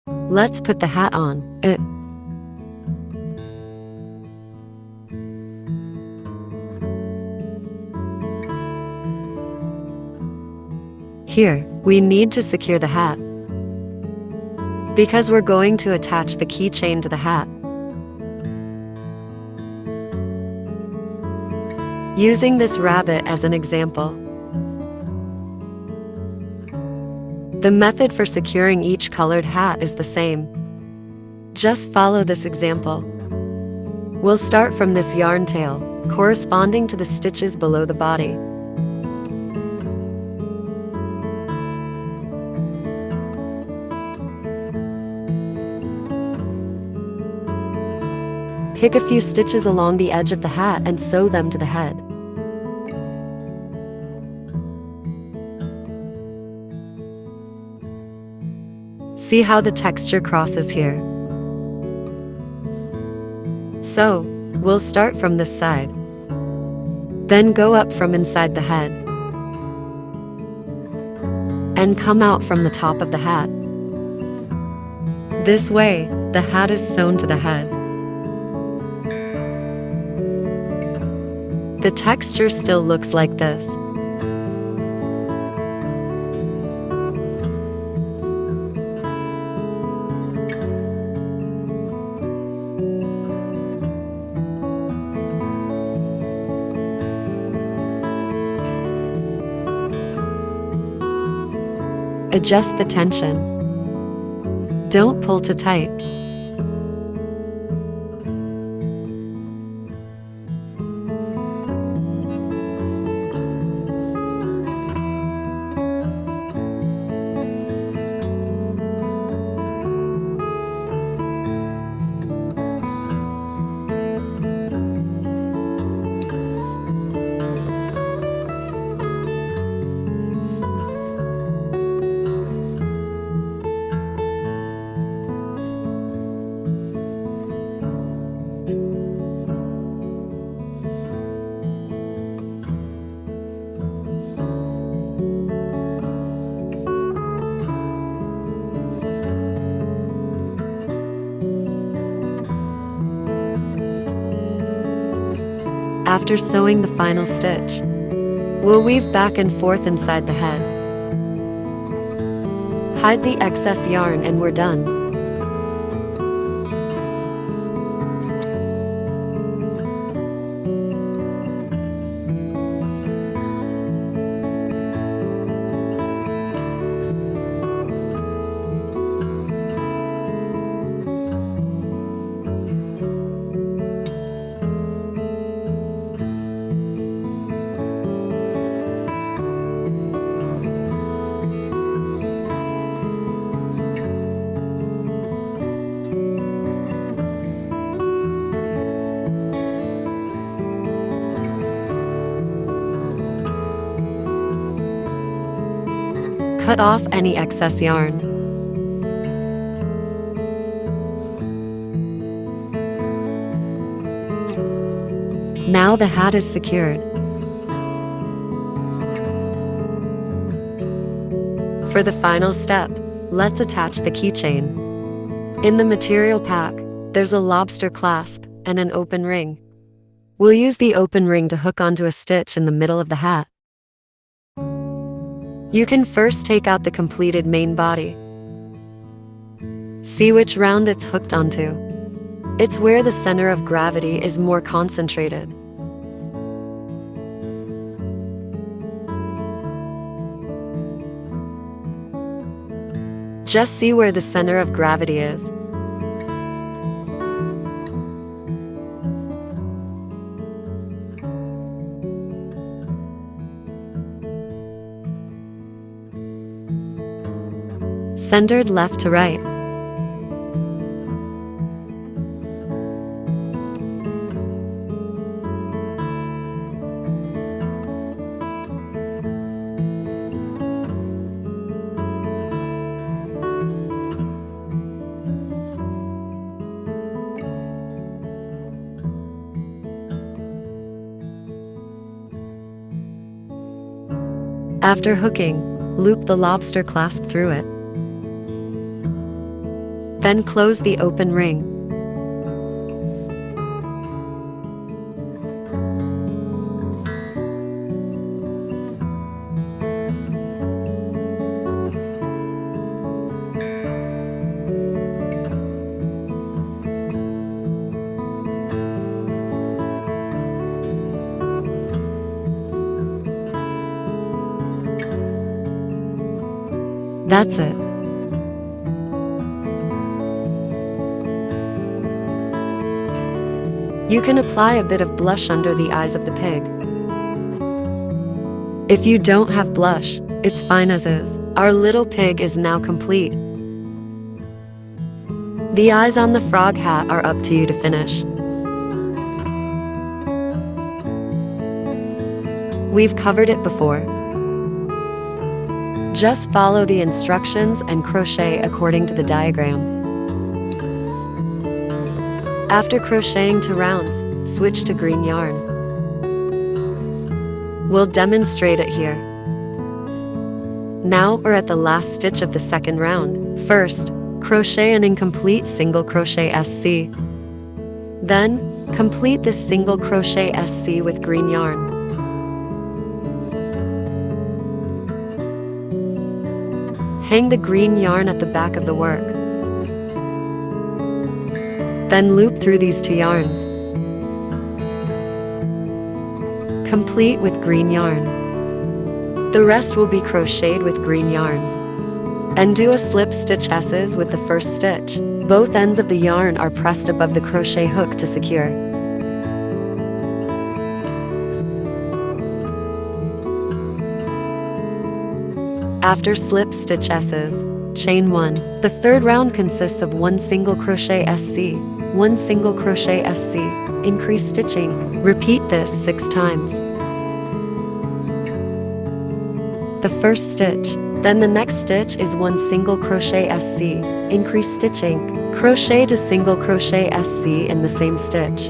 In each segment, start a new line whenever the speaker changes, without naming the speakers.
Let's put the hat on. Here, we need to secure the hat, because we're going to attach the keychain to the hat. Using this rabbit as an example. The method for securing each colored hat is the same. Just follow this example. We'll start from this yarn tail, corresponding to the stitches below the body. Pick a few stitches along the edge of the hat and sew them to the head. See how the texture crosses here? So, we'll start from this side. Then go up from inside the head. And come out from the top of the hat. This way, the hat is sewn to the head. The texture still looks like this. Adjust the tension. Don't pull too tight. After sewing the final stitch, we'll weave back and forth inside the head. Hide the excess yarn and we're done. Cut off any excess yarn. Now the hat is secured. For the final step, let's attach the keychain. In the material pack, there's a lobster clasp and an open ring. We'll use the open ring to hook onto a stitch in the middle of the hat. You can first take out the completed main body. See which round it's hooked onto. It's where the center of gravity is more concentrated. Just see where the center of gravity is. Centered left to right. After hooking, loop the lobster clasp through it. Then close the open ring. That's it. You can apply a bit of blush under the eyes of the pig. If you don't have blush, it's fine as is. Our little pig is now complete. The eyes on the frog hat are up to you to finish. We've covered it before. Just follow the instructions and crochet according to the diagram. After crocheting 2 rounds, switch to green yarn. We'll demonstrate it here. Now we're at the last stitch of the second round. First, crochet an incomplete single crochet SC. Then, complete this single crochet SC with green yarn. Hang the green yarn at the back of the work. Then loop through these 2 yarns. Complete with green yarn. The rest will be crocheted with green yarn. And do a slip stitch S's with the first stitch. Both ends of the yarn are pressed above the crochet hook to secure. After slip stitch S's, chain 1. The third round consists of 1 single crochet SC, 1 single crochet SC, increase stitching. Repeat this 6 times. The first stitch. Then the next stitch is 1 single crochet SC, increase stitching. Crochet to single crochet SC in the same stitch.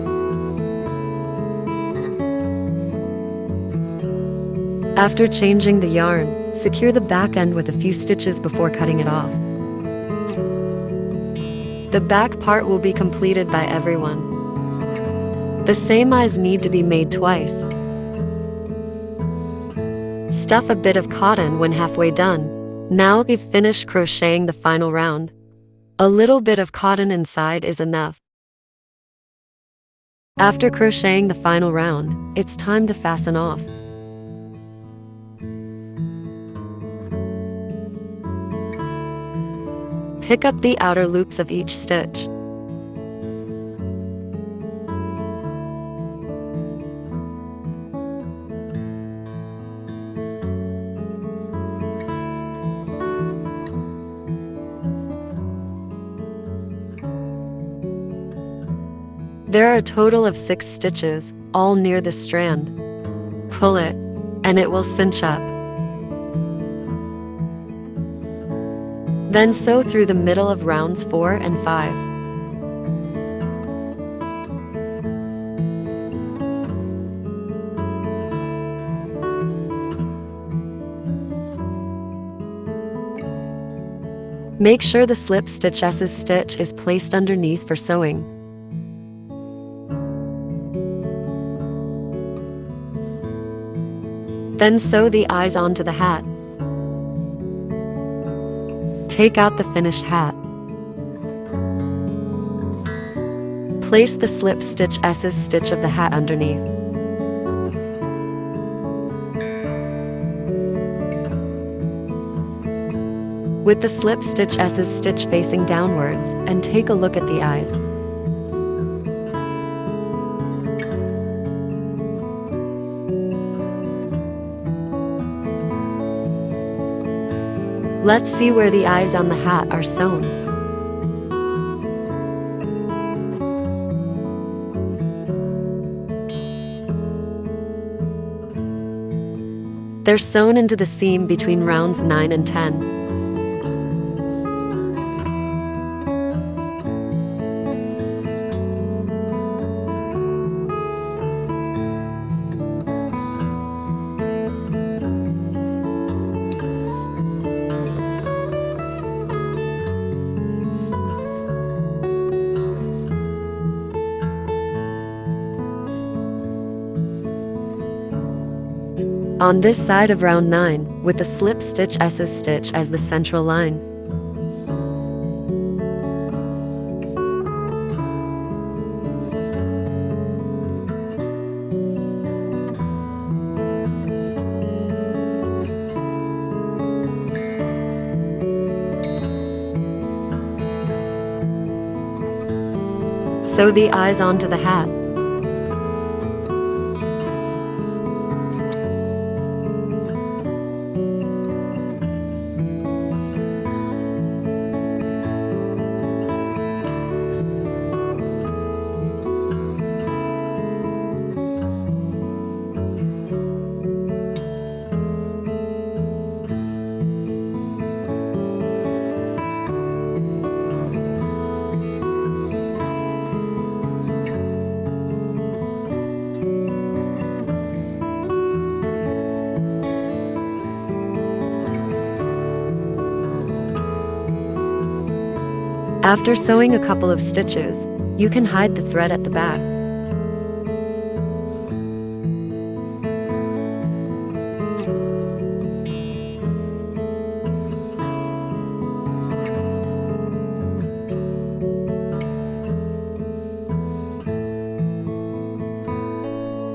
After changing the yarn, secure the back end with a few stitches before cutting it off. The back part will be completed by everyone. The same eyes need to be made twice. Stuff a bit of cotton when halfway done. Now we've finished crocheting the final round. A little bit of cotton inside is enough. After crocheting the final round, it's time to fasten off. Pick up the outer loops of each stitch. There are a total of 6 stitches, all near the strand. Pull it, and it will cinch up. Then sew through the middle of rounds 4 and 5. Make sure the slip stitch S's stitch is placed underneath for sewing. Then sew the eyes onto the hat. Take out the finished hat. Place the slip stitch S's stitch of the hat underneath. With the slip stitch S's stitch facing downwards, and take a look at the eyes. Let's see where the eyes on the hat are sewn. They're sewn into the seam between rounds 9 and 10. on this side of round 9, with the slip stitch S's stitch as the central line. Sew the eyes onto the hat. After sewing a couple of stitches, you can hide the thread at the back.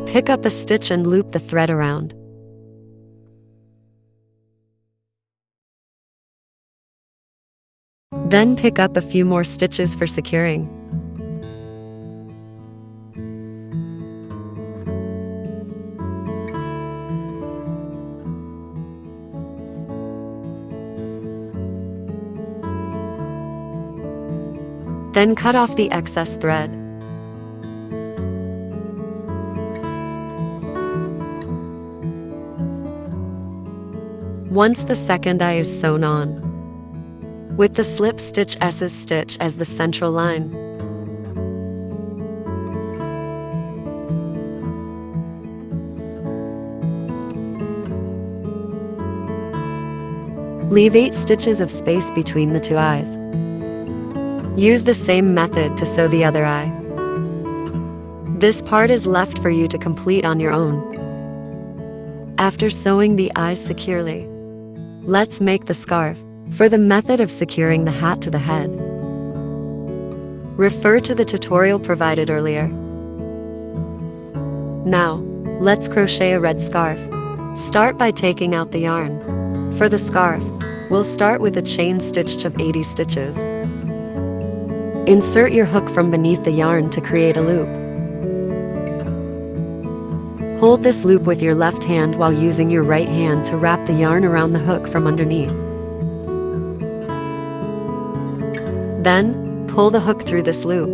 Pick up a stitch and loop the thread around. Then pick up a few more stitches for securing. Then cut off the excess thread. Once the second eye is sewn on, with the slip stitch S's stitch as the central line, leave 8 stitches of space between the 2 eyes. Use the same method to sew the other eye. This part is left for you to complete on your own. After sewing the eyes securely, let's make the scarf. For the method of securing the hat to the head, refer to the tutorial provided earlier. Now, let's crochet a red scarf. Start by taking out the yarn. For the scarf, we'll start with a chain stitch of 80 stitches. Insert your hook from beneath the yarn to create a loop. Hold this loop with your left hand while using your right hand to wrap the yarn around the hook from underneath. Then, pull the hook through this loop.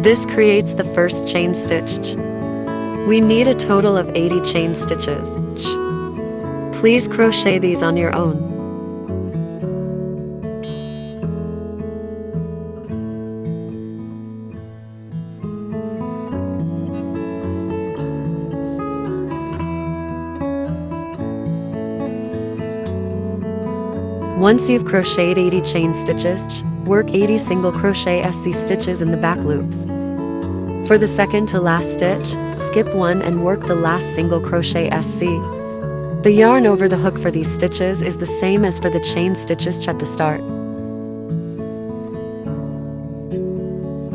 This creates the first chain stitch. We need a total of 80 chain stitches. Please crochet these on your own. Once you've crocheted 80 chain stitches, work 80 single crochet SC stitches in the back loops. For the second to last stitch, skip 1 and work the last single crochet SC. The yarn over the hook for these stitches is the same as for the chain stitches at the start.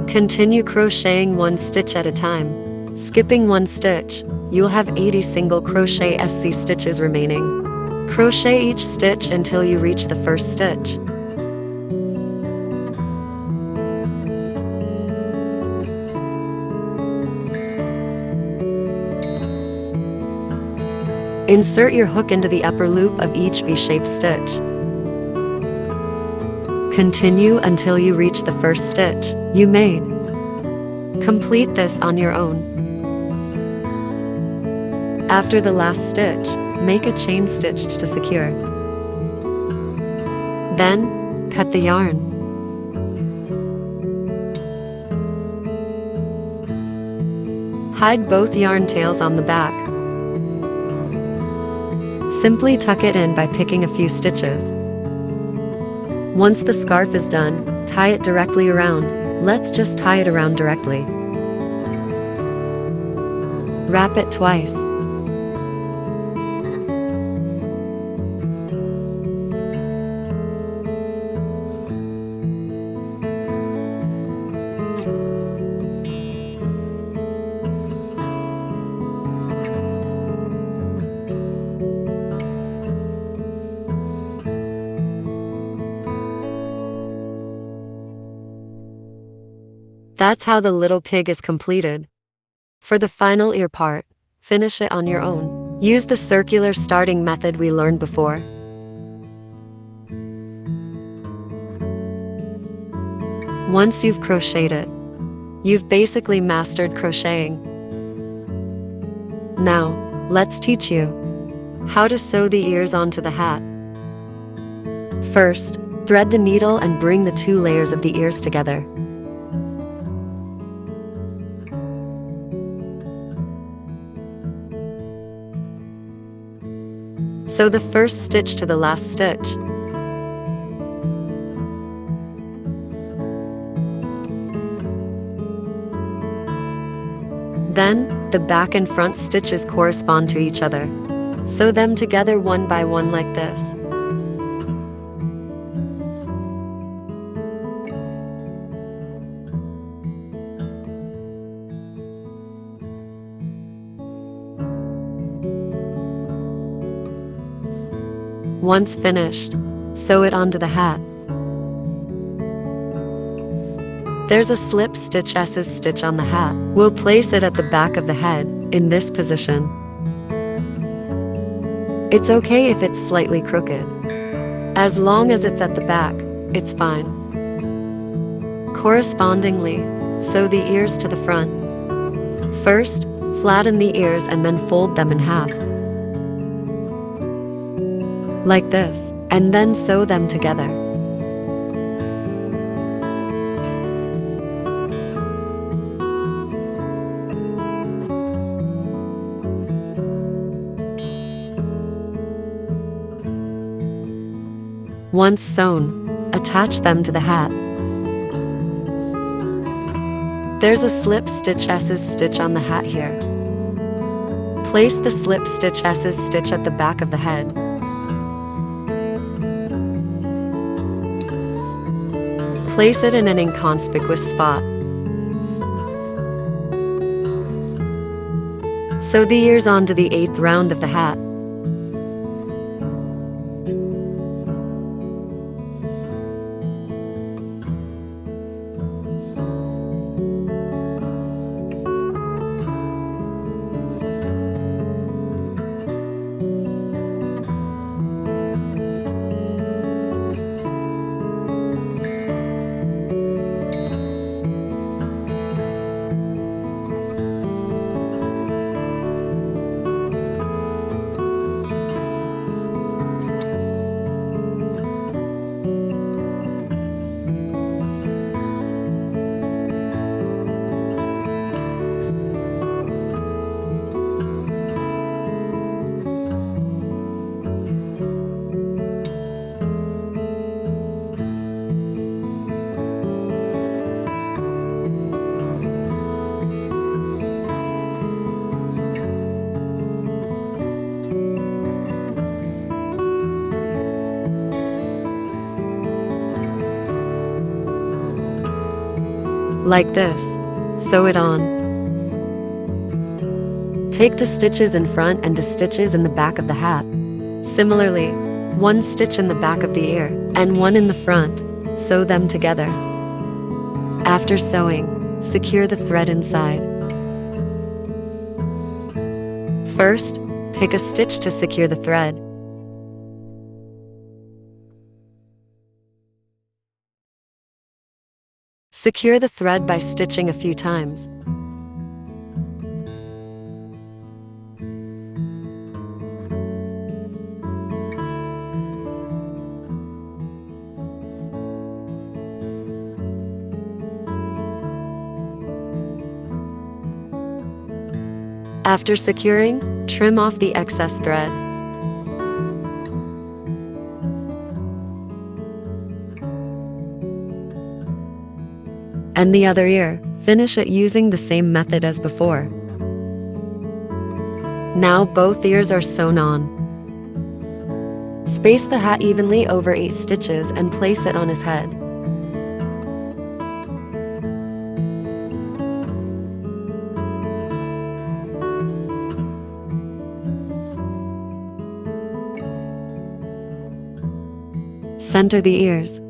Continue crocheting 1 stitch at a time. Skipping 1 stitch, you'll have 80 single crochet SC stitches remaining. Crochet each stitch until you reach the first stitch. Insert your hook into the upper loop of each V-shaped stitch. Continue until you reach the first stitch you made. Complete this on your own. After the last stitch, make a chain stitch to secure. Then, cut the yarn. Hide both yarn tails on the back. Simply tuck it in by picking a few stitches. Once the scarf is done, tie it directly around. Let's just tie it around directly. Wrap it twice. That's how the little pig is completed. For the final ear part, finish it on your own. Use the circular starting method we learned before. Once you've crocheted it, you've basically mastered crocheting. Now, let's teach you how to sew the ears onto the hat. First, thread the needle and bring the two layers of the ears together. Sew the first stitch to the last stitch. Then, the back and front stitches correspond to each other. Sew them together one by one like this. Once finished, sew it onto the hat. There's a slip stitch S stitch on the hat. We'll place it at the back of the head, in this position. It's okay if it's slightly crooked. As long as it's at the back, it's fine. Correspondingly, sew the ears to the front. First, flatten the ears and then fold them in half. Like this, and then sew them together. Once sewn, attach them to the hat. There's a slip stitch S stitch on the hat here. Place the slip stitch S stitch at the back of the head. Place it in an inconspicuous spot. Sew the ears onto the 8th round of the hat. Like this. Sew it on. Take 2 stitches in front and 2 stitches in the back of the hat. Similarly, 1 stitch in the back of the ear and 1 in the front. Sew them together. After sewing, secure the thread inside. First, pick a stitch to secure the thread. Secure the thread by stitching a few times. After securing, trim off the excess thread. And the other ear, finish it using the same method as before. Now both ears are sewn on. Space the hat evenly over 8 stitches and place it on his head. Center the ears.